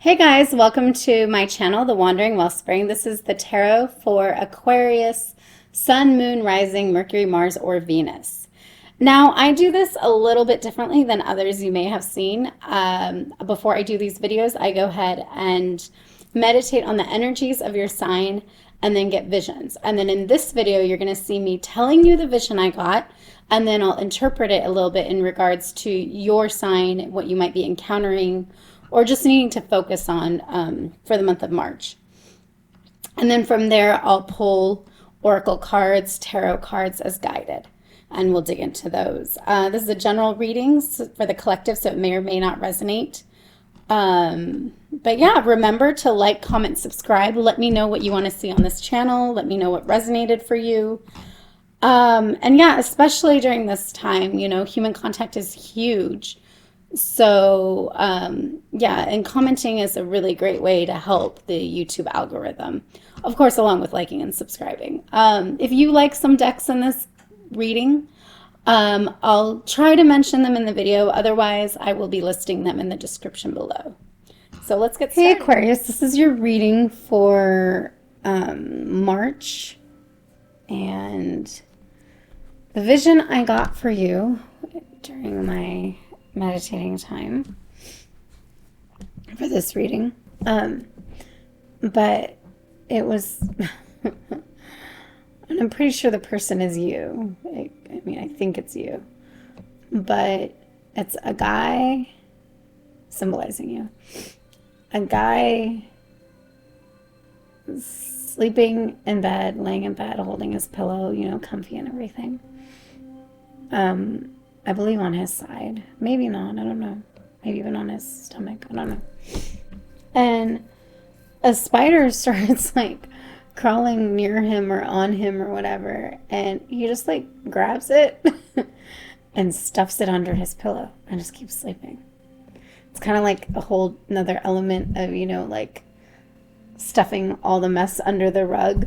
Hey guys, welcome to my channel, The Wandering Wellspring. This is the tarot for Aquarius, Sun, Moon, Rising, Mercury, Mars, or Venus. Now, I do this a little bit differently than others you may have seen. Before I do these videos, I go ahead and meditate on the energies of your sign and then get visions. And then in this video, you're going to see me telling you the vision I got, and then I'll interpret it a little bit in regards to your sign, what you might be encountering, or just needing to focus on for the month of March. And then from there, I'll pull oracle cards, tarot cards as guided, and we'll dig into those. This is a general reading for the collective, so it may or may not resonate. But yeah, remember to like, comment, subscribe. Let me know what you want to see on this channel. Let me know what resonated for you. And yeah, especially during this time, you know, human contact is huge. So yeah, and commenting is a really great way to help the YouTube algorithm, of course, along with liking and subscribing. If you like some decks in this reading, I'll try to mention them in the video. Otherwise, I will be listing them in the description below. So let's get started. Hey Aquarius, this is your reading for March, and the vision I got for you during my meditating time for this reading, but it was and I'm pretty sure the person is you. I mean, I think it's you, but it's a guy symbolizing you, a guy sleeping in bed, laying in bed, holding his pillow, you know, comfy and everything. I believe on his side. Maybe not. I don't know. Maybe even on his stomach. I don't know. And a spider starts like crawling near him or on him or whatever. And he just like grabs it and stuffs it under his pillow and just keeps sleeping. It's kind of like a whole another element of, you know, like stuffing all the mess under the rug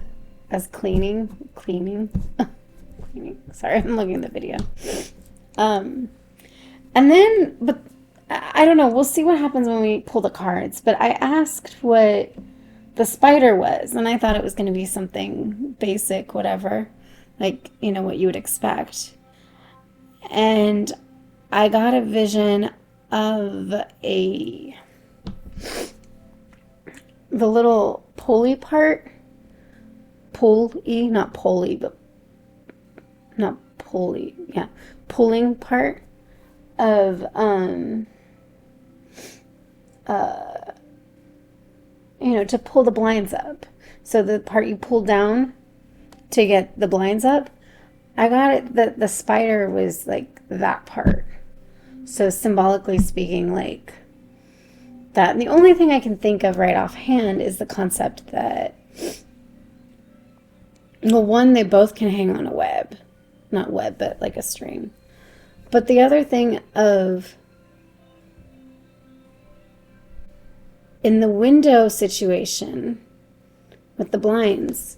as cleaning. Sorry, I'm looking at the video. And then, but I don't know, we'll see what happens when we pull the cards, but I asked what the spider was, and I thought it was going to be something basic, whatever, like, you know, what you would expect. And I got a vision of the little pulley part, not pulley, but not pulley, yeah, pulling part of you know, to pull the blinds up. So the part you pull down to get the blinds up, I got it that the spider was like that part. So symbolically speaking, like that. And the only thing I can think of right offhand is the concept that, well, one, they both can hang on a web. Not web, but like a string. But the other thing of, in the window situation with the blinds,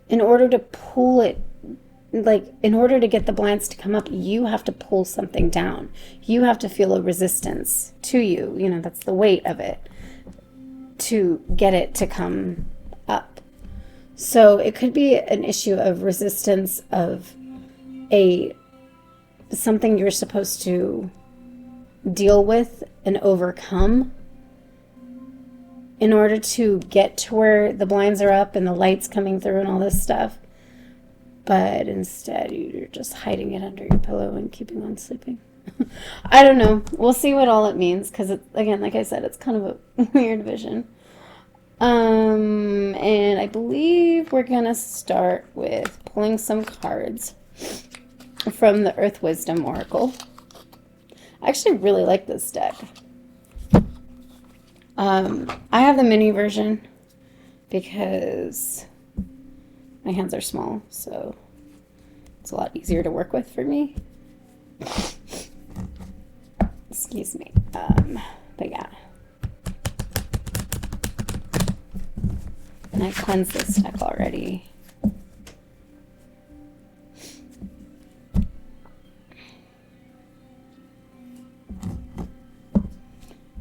in order to pull it, like in order to get the blinds to come up, you have to pull something down. You have to feel a resistance to you. You know, that's the weight of it to get it to come up. So it could be an issue of resistance of something you're supposed to deal with and overcome in order to get to where the blinds are up and the lights coming through and all this stuff. But instead, you're just hiding it under your pillow and keeping on sleeping. I don't know. We'll see what all it means, because, again, like I said, it's kind of a weird vision. And I believe we're going to start with pulling some cards from the Earth Wisdom Oracle. I actually really like this deck. I have the mini version because my hands are small, so it's a lot easier to work with for me. Excuse me. But yeah. And I cleansed this deck already.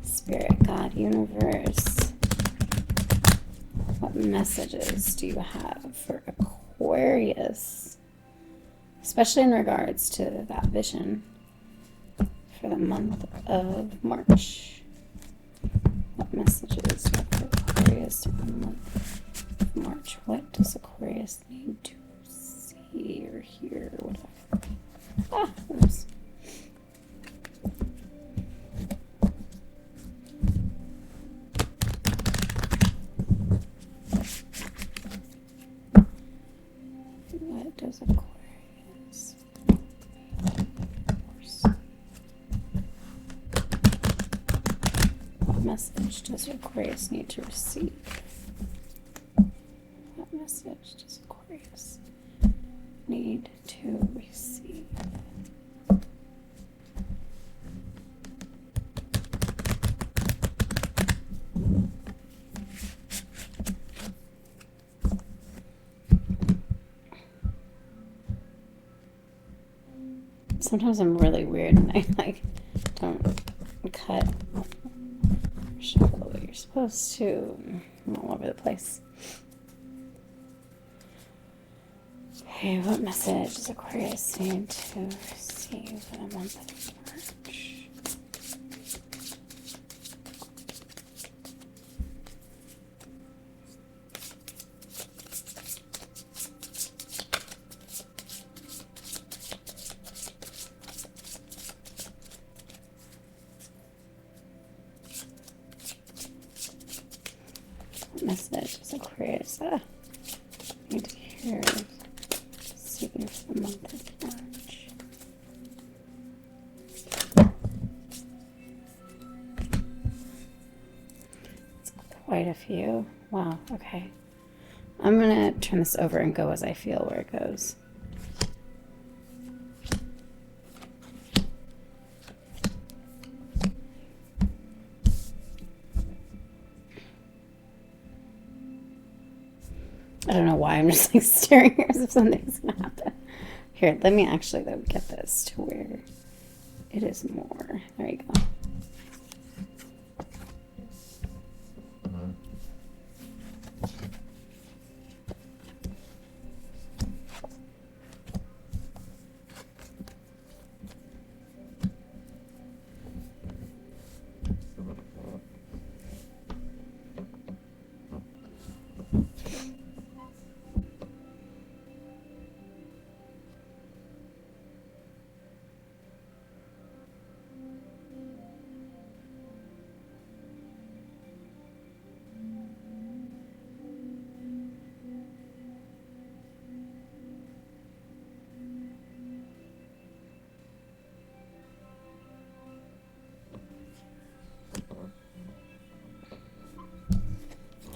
Spirit, God, universe. messages do you have for Aquarius, especially in regards to that vision for the month of March? What messages do you have for Aquarius for the month of March? What does Aquarius need to see or hear or whatever? Ah, oops. What does Aquarius? What message does Aquarius need to receive? What message does Aquarius need to receive? Sometimes I'm really weird and I like don't cut or shuffle the way you're supposed to. I'm all over the place. Okay, what message does Aquarius need to receive for the month of March? What message does Aquarius need to hear? See for the month of March. It's quite a few. Wow, okay. I'm going to turn this over and go as I feel where it goes. I don't know why I'm just like staring here as if something's gonna happen. Here, let me actually though get this to where it is more. There you go.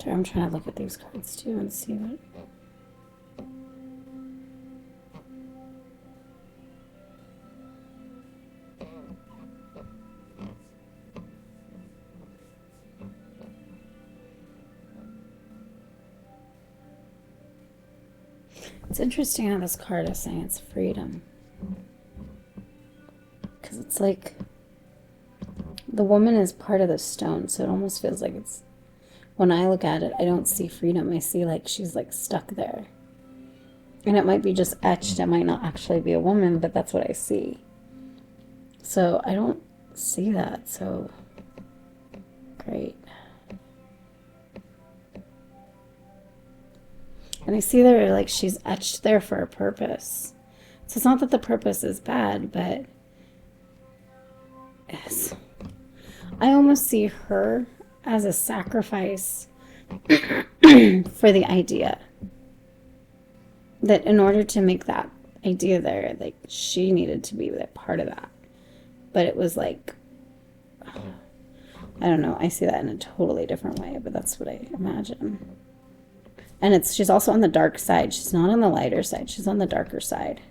I'm trying to look at these cards too and see what. It's interesting how this card is saying it's freedom. Because it's like the woman is part of the stone, so it almost feels like it's, when I look at it, I don't see freedom. I see like she's like stuck there. And it might be just etched. It might not actually be a woman, but that's what I see. So I don't see that. So great. And I see there like she's etched there for a purpose. So it's not that the purpose is bad, but yes. I almost see her as a sacrifice for the idea. That in order to make that idea there, like she needed to be part of that. But it was like, I don't know, I see that in a totally different way, but that's what I imagine. And she's also on the dark side. She's not on the lighter side. She's on the darker side.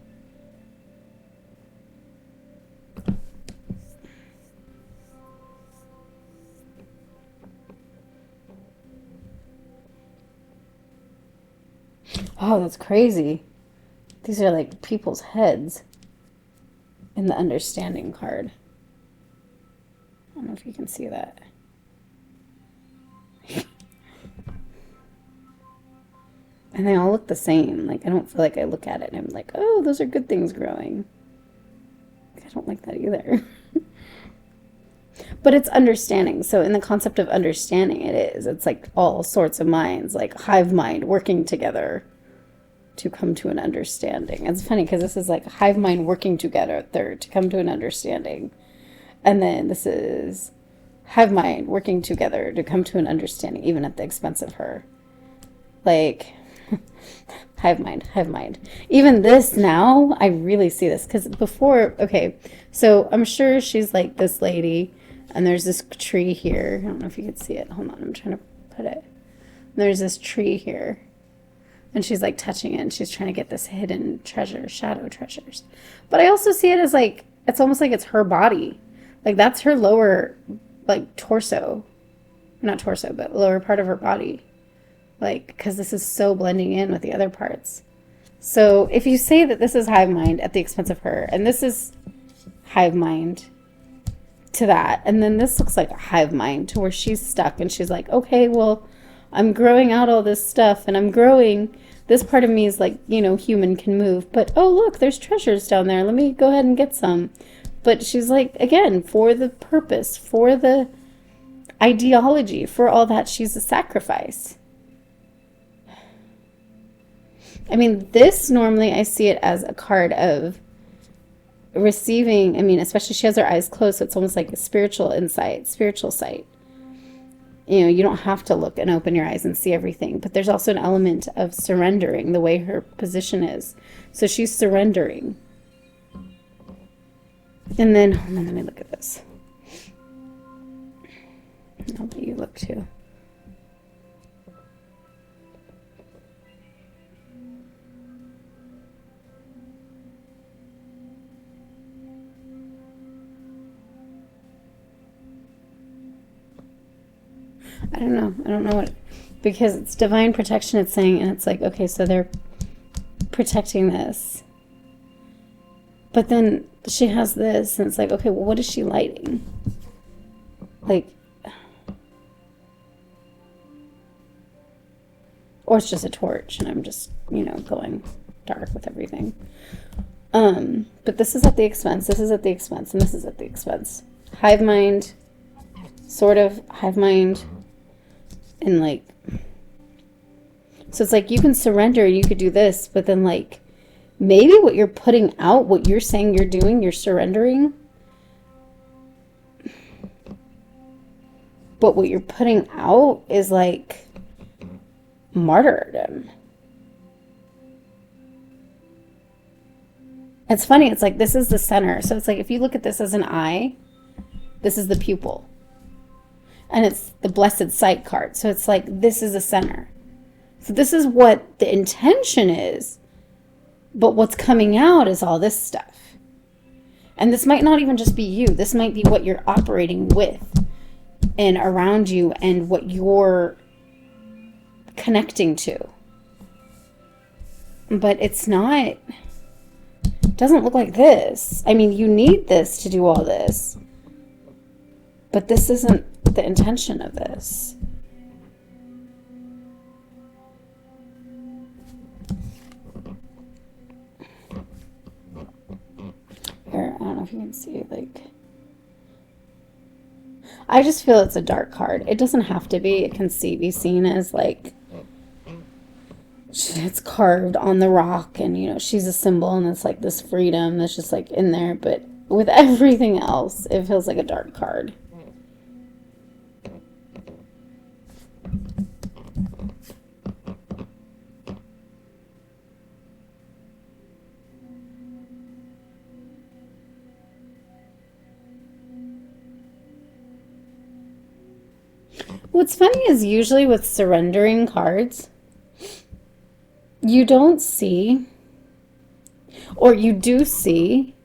Oh, that's crazy. These are like people's heads in the understanding card. I don't know if you can see that. And they all look the same. Like, I don't feel like I look at it and I'm like, oh, those are good things growing. I don't like that either. But it's understanding. So in the concept of understanding, it's like all sorts of minds, like hive mind working together to come to an understanding. It's funny because this is like hive mind working together to come to an understanding. And then this is hive mind working together to come to an understanding, even at the expense of her. Like, hive mind, hive mind. Even this now, I really see this. Because before, okay, so I'm sure she's like this lady. And there's this tree here. I don't know if you can see it. Hold on, I'm trying to put it. And there's this tree here. And she's like touching it. And she's trying to get this hidden treasure, shadow treasures. But I also see it as like, it's almost like it's her body. Like that's her lower, like torso. Not torso, but lower part of her body. Like, because this is so blending in with the other parts. So if you say that this is hive mind at the expense of her, and this is hive mind to that, and then this looks like a hive mind to where she's stuck and she's like, okay, well, I'm growing out all this stuff and I'm growing. This part of me is like, you know, human can move, but oh, look, there's treasures down there. Let me go ahead and get some. But she's like, again, for the purpose, for the ideology, for all that, she's a sacrifice. I mean, this normally I see it as a card of receiving. I mean, especially she has her eyes closed, so it's almost like a spiritual insight, spiritual sight. You know, you don't have to look and open your eyes and see everything, but there's also an element of surrendering the way her position is. So she's surrendering. And then, hold on, let me look at this. I'll let you look too. I don't know. I don't know what, because it's divine protection it's saying, and it's like, okay, so they're protecting this. But then she has this, and it's like, okay, well, what is she lighting? Like, or it's just a torch, and I'm just, you know, going dark with everything. But this is at the expense, this is at the expense, and this is at the expense. Hive mind, sort of hive mind. And like, so it's like you can surrender and you could do this, but then like maybe what you're putting out, what you're saying you're doing, you're surrendering. But what you're putting out is like martyrdom. It's funny, it's like this is the center. So it's like if you look at this as an eye, this is the pupil. And it's the blessed sight card. So it's like, this is a center. So this is what the intention is. But what's coming out is all this stuff. And this might not even just be you. This might be what you're operating with and around you and what you're connecting to. But it's not, it doesn't look like this. I mean, you need this to do all this. But this isn't the intention of this. Here, I don't know if you can see, like, I just feel it's a dark card. It doesn't have to be. It can be seen as like it's carved on the rock, and you know, she's a symbol, and it's like this freedom that's just like in there. But with everything else, it feels like a dark card. What's funny is usually with surrendering cards, you don't see, or you do see,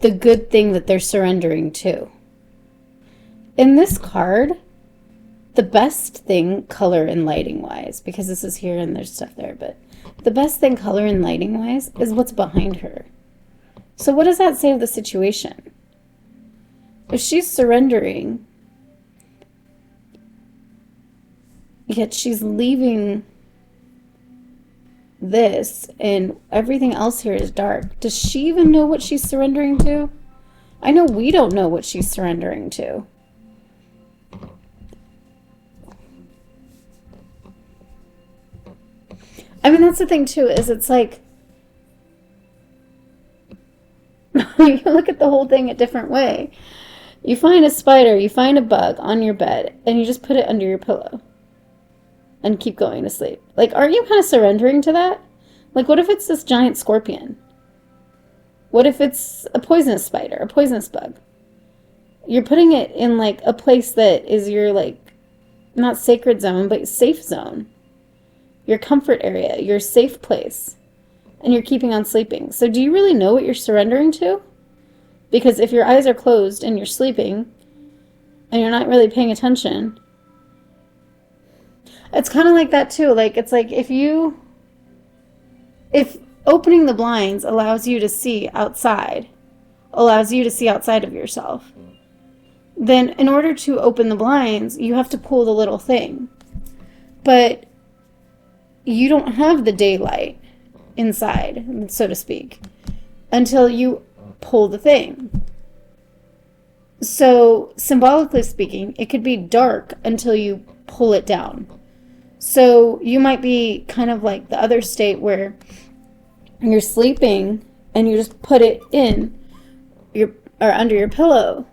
the good thing that they're surrendering to. In this card, the best thing, color and lighting wise, because this is here and there's stuff there, but the best thing, color and lighting wise, is what's behind her. So what does that say of the situation? If she's surrendering, yet she's leaving this and everything else here is dark. Does she even know what she's surrendering to? I know we don't know what she's surrendering to. I mean, that's the thing too, is it's like, you look at the whole thing a different way. You find a spider, you find a bug on your bed, and you just put it under your pillow and keep going to sleep. Like, aren't you kind of surrendering to that? Like, what if it's this giant scorpion? What if it's a poisonous spider, a poisonous bug? You're putting it in, like, a place that is your, like, not sacred zone, but safe zone. Your comfort area, your safe place. And you're keeping on sleeping. So do you really know what you're surrendering to? Because if your eyes are closed and you're sleeping and you're not really paying attention, it's kind of like that too. Like, it's like if opening the blinds allows you to see outside, allows you to see outside of yourself, then in order to open the blinds, you have to pull the little thing. But you don't have the daylight inside, so to speak, until you pull the thing. So symbolically speaking, it could be dark until you pull it down. So you might be kind of like the other state where you're sleeping and you just put it in or under your pillow.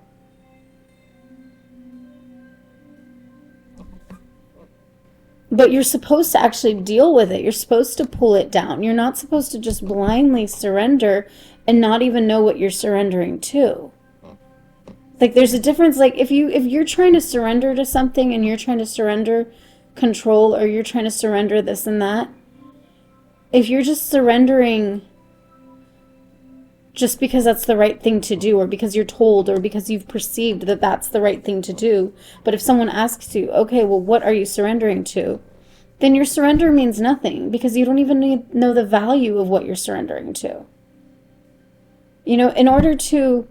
But you're supposed to actually deal with it. You're supposed to pull it down. You're not supposed to just blindly surrender and not even know what you're surrendering to. Like, there's a difference. Like, if you're trying to surrender to something and you're trying to surrender control, or you're trying to surrender this and that, if you're just surrendering just because that's the right thing to do, or because you're told, or because you've perceived that that's the right thing to do, but if someone asks you, okay, well, what are you surrendering to? Then your surrender means nothing, because you don't even know the value of what you're surrendering to. You know, in order to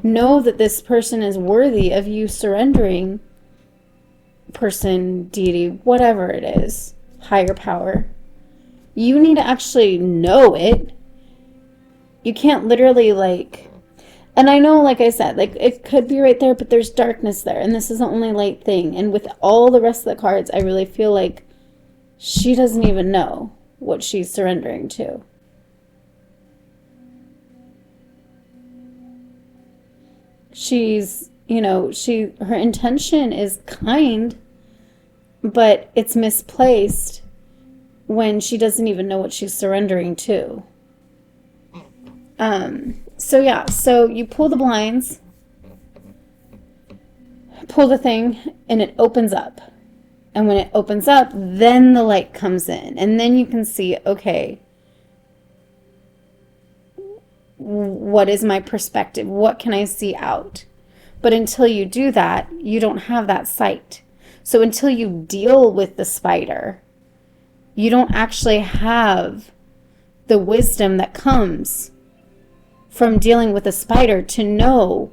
know that this person is worthy of you surrendering, person, deity, whatever it is, higher power, you need to actually know it. You can't literally, like, and I know, like I said, like, it could be right there, but there's darkness there, and this is the only light thing. And with all the rest of the cards, I really feel like she doesn't even know what she's surrendering to. She's, you know, her intention is kind, but it's misplaced when she doesn't even know what she's surrendering to. So yeah, so you pull the blinds, pull the thing, and it opens up. And when it opens up, then the light comes in. And then you can see, okay, what is my perspective? What can I see out? But until you do that, you don't have that sight. So until you deal with the spider, you don't actually have the wisdom that comes from dealing with a spider to know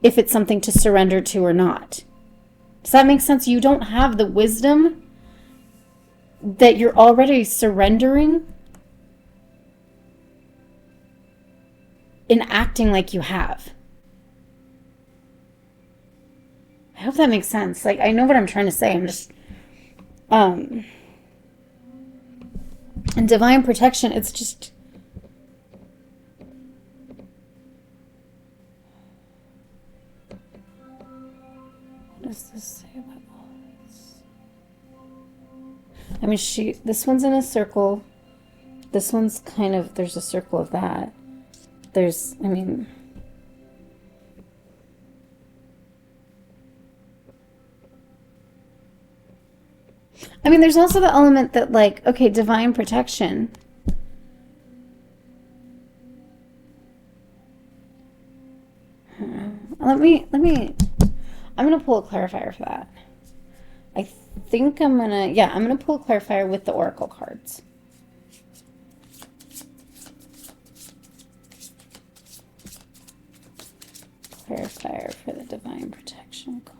if it's something to surrender to or not. Does that make sense? You don't have the wisdom that you're already surrendering in acting like you have. I hope that makes sense. Like, I know what I'm trying to say. I'm just, and divine protection, it's just, what does this say about all this? I mean, this one's in a circle. This one's kind of, there's a circle of that. There's, I mean, there's also the element that, like, okay, divine protection. Let me, I'm going to pull a clarifier for that. I think I'm going to pull a clarifier with the oracle cards. Clarifier for the divine protection card.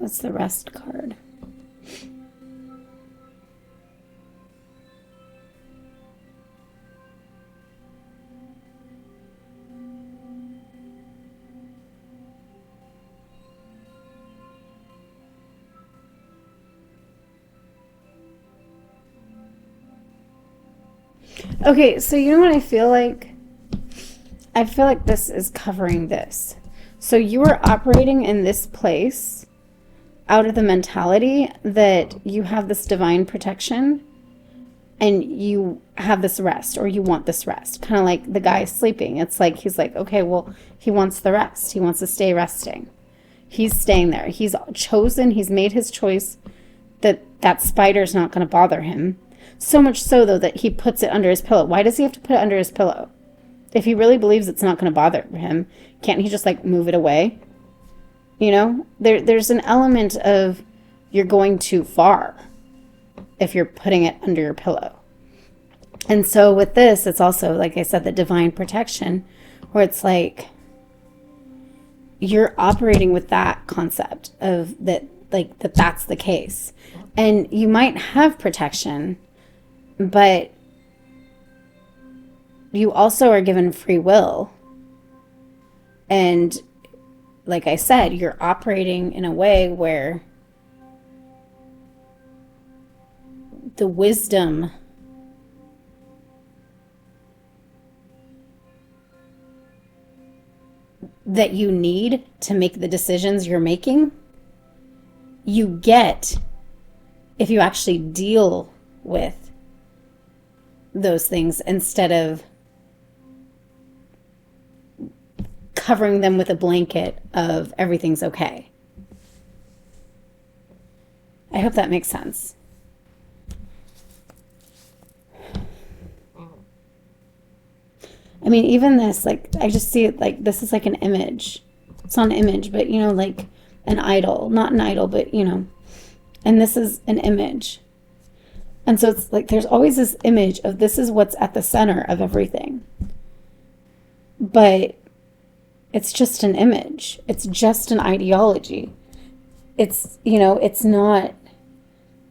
That's the rest card. Okay, so you know what I feel like? I feel like this is covering this. So you are operating in this place out of the mentality that you have this divine protection and you have this rest, or you want this rest. Kind of like the guy sleeping. It's like, he's like, okay, well, he wants the rest. He wants to stay resting. He's staying there. He's chosen, he's made his choice that that spider's not going to bother him. So much so, though, that he puts it under his pillow. Why does he have to put it under his pillow? If he really believes it's not going to bother him, can't he just, like, move it away? You know? There's an element of you're going too far if you're putting it under your pillow. And so with this, it's also, like I said, the divine protection, where it's like you're operating with that concept of that, like, that's the case. And you might have protection, but you also are given free will. And like I said, you're operating in a way where the wisdom that you need to make the decisions you're making, you get if you actually deal with those things instead of covering them with a blanket of everything's okay. I hope that makes sense. I mean, even this, like, I just see it like this is like an image. It's not an image, but, you know, like an idol. Not an idol, but, you know. And this is an image. And so it's like there's always this image of this is what's at the center of everything. But it's just an image. It's just an ideology. It's, you know, it's not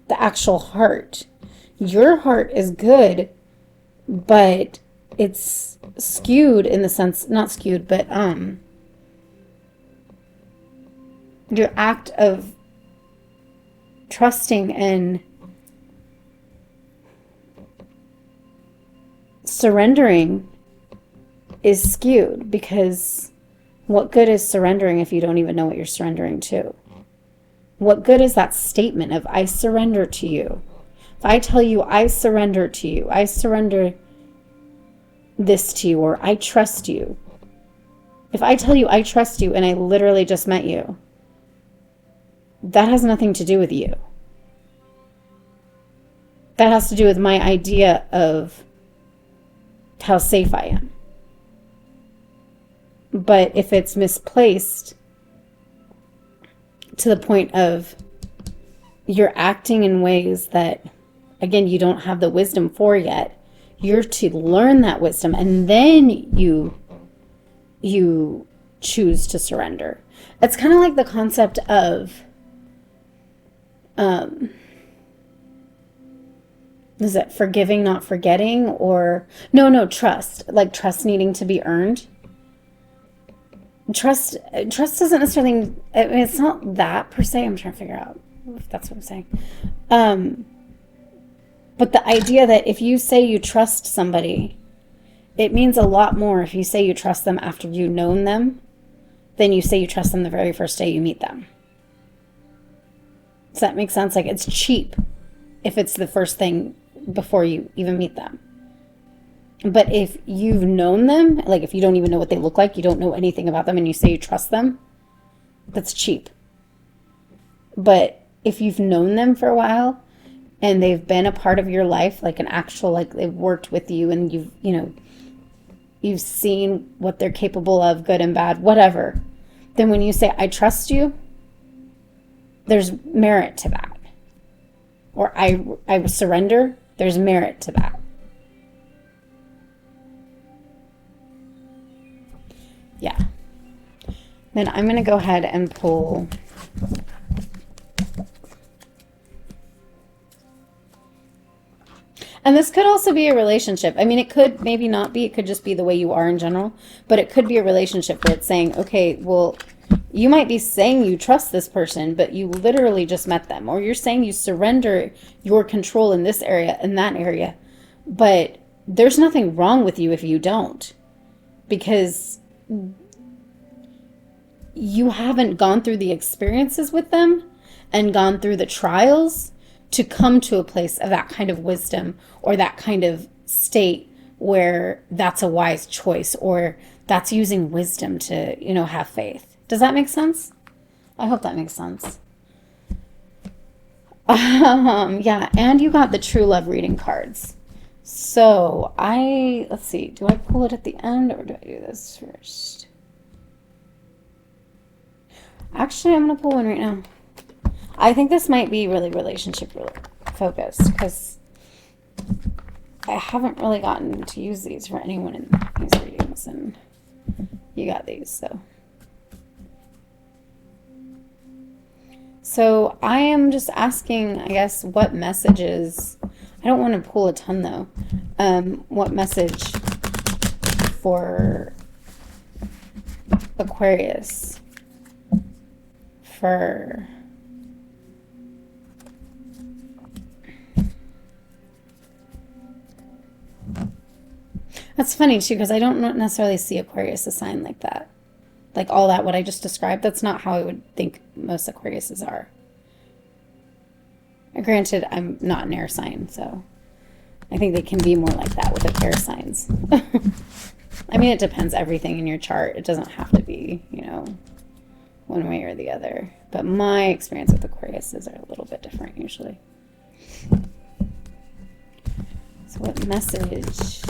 the actual heart. Your heart is good, but it's skewed in the sense, not skewed, but your act of trusting and surrendering is skewed, because what good is surrendering if you don't even know what you're surrendering to? What good is that statement of I surrender to you? If I tell you I surrender to you, I surrender this to you, or I trust you. If I tell you I trust you and I literally just met you, that has nothing to do with you. That has to do with my idea of how safe I am. But if it's misplaced to the point of you're acting in ways that, again, you don't have the wisdom for yet, you're to learn that wisdom, and then you choose to surrender. It's kind of like the concept of is it forgiving, not forgetting? Or no, trust. Like trust needing to be earned. Trust doesn't necessarily, I mean, it's not that per se. I'm trying to figure out if that's what I'm saying. But the idea that if you say you trust somebody, it means a lot more if you say you trust them after you've known them than you say you trust them the very first day you meet them. Does that make sense? Like, it's cheap if it's the first thing before you even meet them. But if you've known them, like if you don't even know what they look like, you don't know anything about them, and you say you trust them, that's cheap. But if you've known them for a while and they've been a part of your life, like an actual, like they've worked with you and you've seen what they're capable of, good and bad, whatever, then when you say, I trust you, there's merit to that. Or I surrender, there's merit to that. Yeah. Then I'm going to go ahead and pull And this could also be a relationship. I mean, it could maybe not be. It could just be the way you are in general. But it could be a relationship where it's saying, okay, well, you might be saying you trust this person, but you literally just met them. Or you're saying you surrender your control in this area, in that area. But there's nothing wrong with you if you don't. Because you haven't gone through the experiences with them and gone through the trials to come to a place of that kind of wisdom or that kind of state where that's a wise choice or that's using wisdom to, you know, have faith. Does that make sense? I hope that makes sense. Yeah, and you got the true love reading cards. So let's see, do I pull it at the end or do I do this first? Actually, I'm going to pull one right now. I think this might be really relationship focused because I haven't really gotten to use these for anyone in these readings, and you got these, So I am just asking, I guess, what messages, I don't want to pull a ton though, what message for Aquarius for That's funny too, because I don't necessarily see Aquarius a sign like that. Like all that, what I just described, that's not how I would think most Aquariuses are. Granted, I'm not an air sign, so I think they can be more like that with the air signs. I mean, it depends everything in your chart. It doesn't have to be, you know, one way or the other. But my experience with Aquariuses are a little bit different usually. So what message,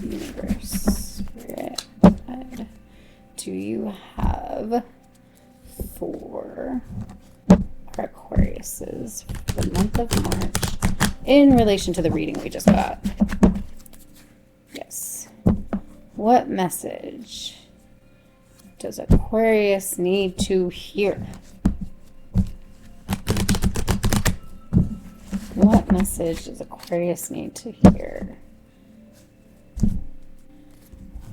universe, spirit, do you have for our Aquariuses for the month of March in relation to the reading we just got? Yes. What message does Aquarius need to hear? What message does Aquarius need to hear?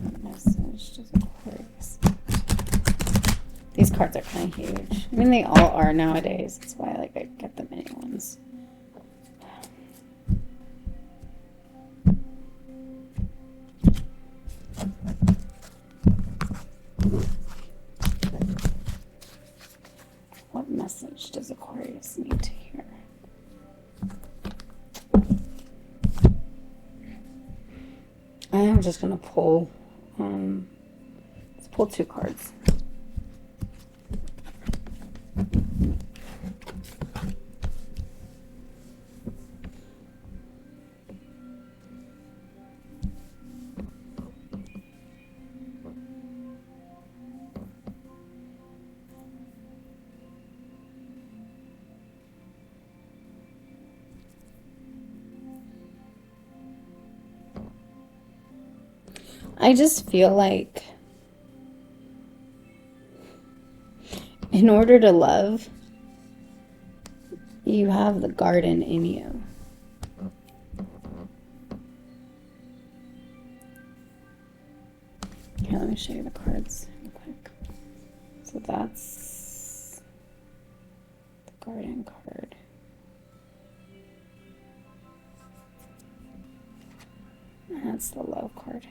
What message does Aquarius need to hear? These cards are kind of huge. I mean, they all are nowadays. That's why I get the mini ones. What message does Aquarius need to hear? I am just going to pull, let's pull 2 cards. I just feel like in order to love, you have the garden in you. Here, let me show you the cards real quick. So that's the garden card. And that's the love card.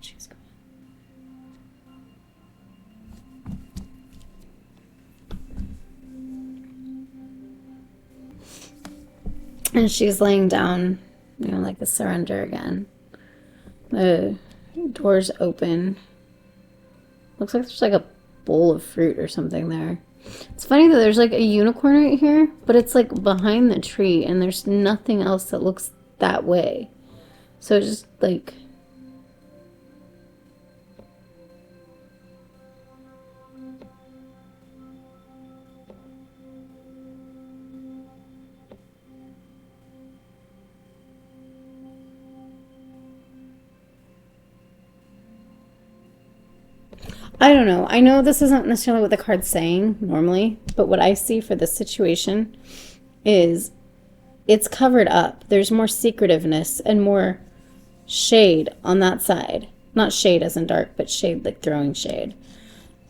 She's and she's laying down, you know, like the surrender again. The door's open. Looks like there's like a bowl of fruit or something there. It's funny that there's like a unicorn right here, but it's like behind the tree and there's nothing else that looks that way. So it's just like, I don't know. I know this isn't necessarily what the card's saying normally, but what I see for this situation is it's covered up. There's more secretiveness and more shade on that side. Not shade as in dark, but shade like throwing shade.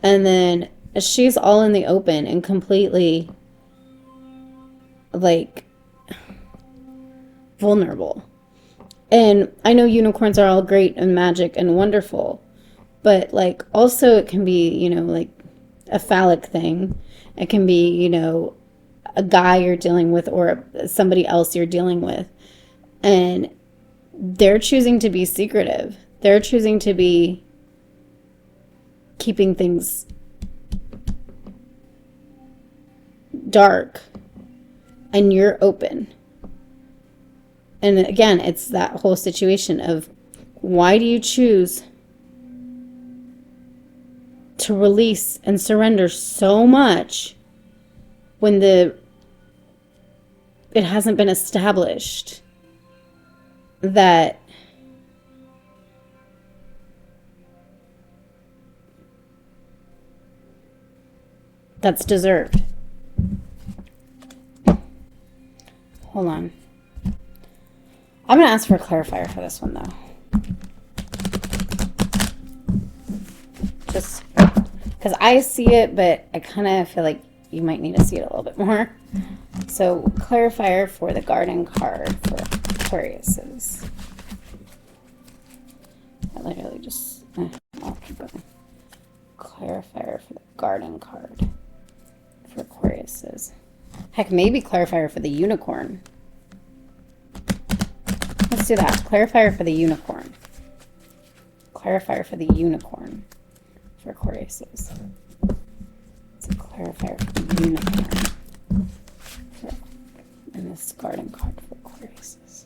And then she's all in the open and completely like vulnerable. And I know unicorns are all great and magic and wonderful, but like also it can be, you know, like a phallic thing. It can be, you know, a guy you're dealing with or somebody else you're dealing with. And they're choosing to be secretive. They're choosing to be keeping things dark, and you're open. And again, it's that whole situation of why do you choose to release and surrender so much when it hasn't been established that that's deserved. Hold on. I'm going to ask for a clarifier for this one, though. Just because I see it, but I kind of feel like you might need to see it a little bit more. So, clarifier for the garden card for Aquariuses. I literally just, I'll keep going. Clarifier for the garden card for Aquariuses. Heck, maybe clarifier for the unicorn. Let's do that. Clarifier for the unicorn. Clarifier for the unicorn for Aquariuses. It's a clarifier for the unicorn. And this garden card for Aquariuses.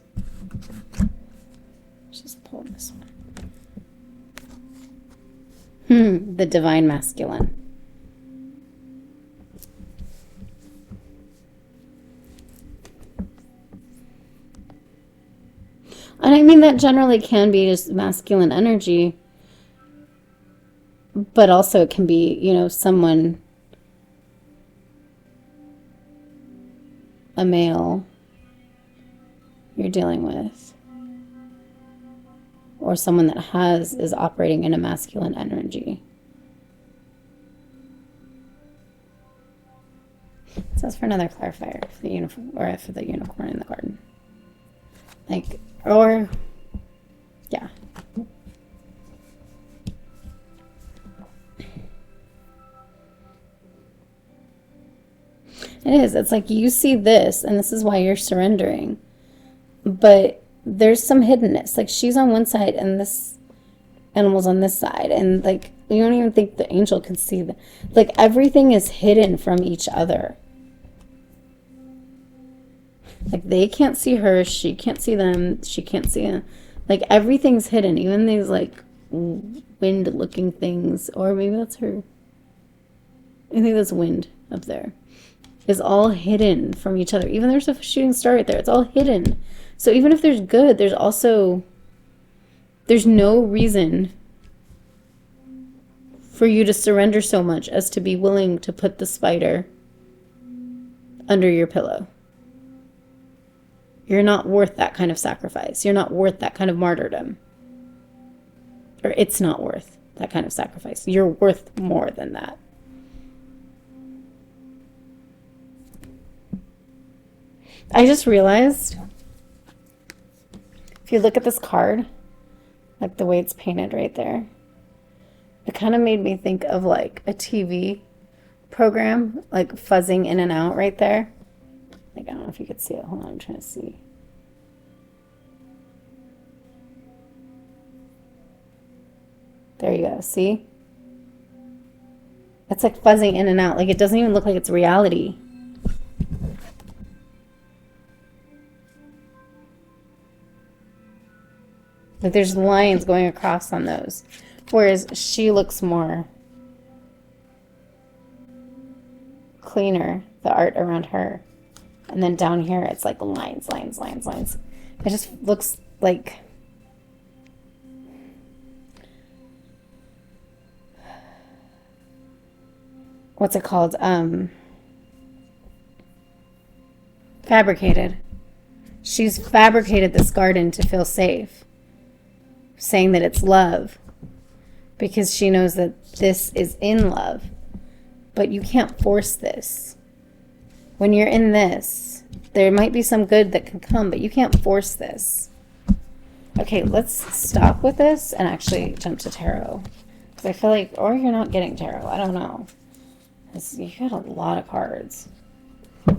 Let's just pull this one. The divine masculine. And I mean, that generally can be just masculine energy, but also it can be, you know, someone, a male you're dealing with, or someone that is operating in a masculine energy. So that's for another clarifier for the uniform, or for the unicorn in the garden. Like, or, yeah. It is. It's like you see this, and this is why you're surrendering. But there's some hiddenness. Like, she's on one side, and this animal's on this side. And, like, you don't even think the angel can see that. Like, everything is hidden from each other. Like, they can't see her, she can't see them, she can't see him. Like, everything's hidden. Even these, like, wind-looking things. Or maybe that's her. I think that's wind up there. Is all hidden from each other. Even there's a shooting star right there. It's all hidden. So even if there's good, there's also... There's no reason for you to surrender so much as to be willing to put the spider under your pillow. You're not worth that kind of sacrifice. You're not worth that kind of martyrdom. Or it's not worth that kind of sacrifice. You're worth more than that. I just realized, if you look at this card, like the way it's painted right there, it kind of made me think of like a TV program, like fuzzing in and out right there. Like, I don't know if you could see it. Hold on, I'm trying to see. There you go. See? It's like fuzzing in and out. Like, it doesn't even look like it's reality. Like, there's lines going across on those. Whereas she looks more cleaner, the art around her. And then down here, it's like lines, lines, lines, lines. It just looks like... What's it called? Fabricated. She's fabricated this garden to feel safe, saying that it's love, because she knows that this is in love. But you can't force this. When you're in this, there might be some good that can come, but you can't force this. Okay, let's stop with this and actually jump to tarot. Because I feel like, or you're not getting tarot. I don't know. You got a lot of cards. I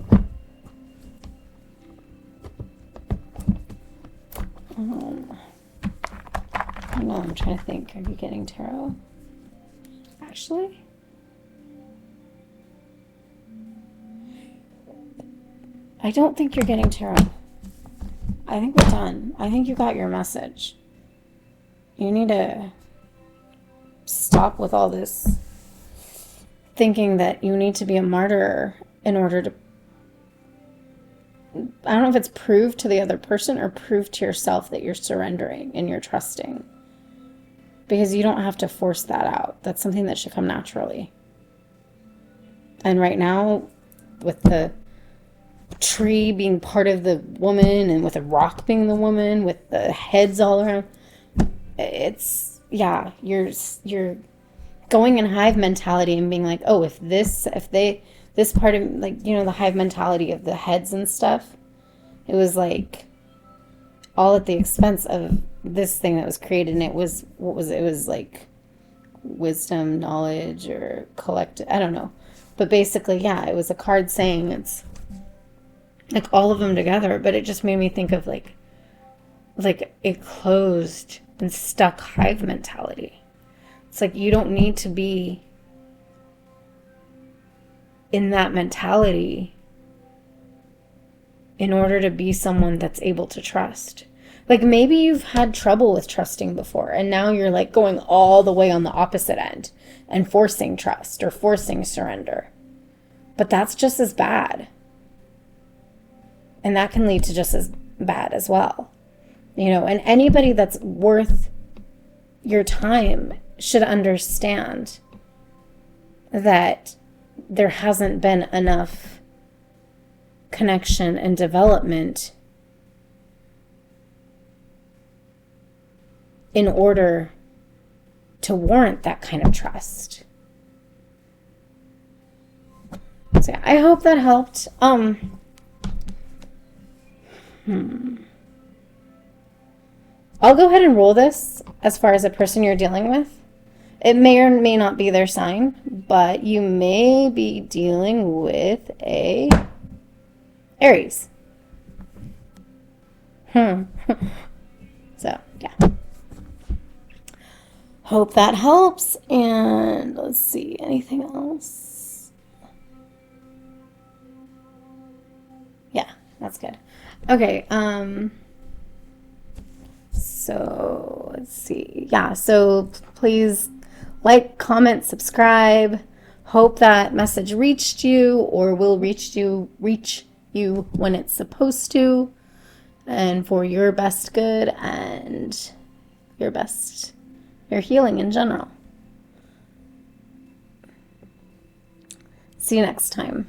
don't know, I'm trying to think. Are you getting tarot? Actually? I don't think you're getting tarot. I think we're done. I think you got your message. You need to stop with all this thinking that you need to be a martyr in order to, I don't know if it's prove to the other person or prove to yourself that you're surrendering and you're trusting. Because you don't have to force that out. That's something that should come naturally. And right now, with the tree being part of the woman and with a rock being the woman, with the heads all around, it's, yeah, you're going in hive mentality and being like, oh, this part of, like, you know, the hive mentality of the heads and stuff, it was like all at the expense of this thing that was created. And it was like wisdom, knowledge, or collective, I don't know. But basically, yeah, it was a card saying it's like all of them together, but it just made me think of like a closed and stuck hive mentality. It's like you don't need to be in that mentality in order to be someone that's able to trust. Like maybe you've had trouble with trusting before, and now you're like going all the way on the opposite end and forcing trust or forcing surrender. But that's just as bad. And that can lead to just as bad as well. You know, and anybody that's worth your time should understand that there hasn't been enough connection and development in order to warrant that kind of trust. So yeah, I hope that helped. I'll go ahead and roll this as far as a person you're dealing with. It may or may not be their sign, but you may be dealing with a Aries. So, yeah. Hope that helps. And let's see, anything else? Yeah, that's good. Okay, so let's see. Yeah, so please like, comment, subscribe. Hope that message reached you or will reach you when it's supposed to, and for your best good and your healing in general. See you next time.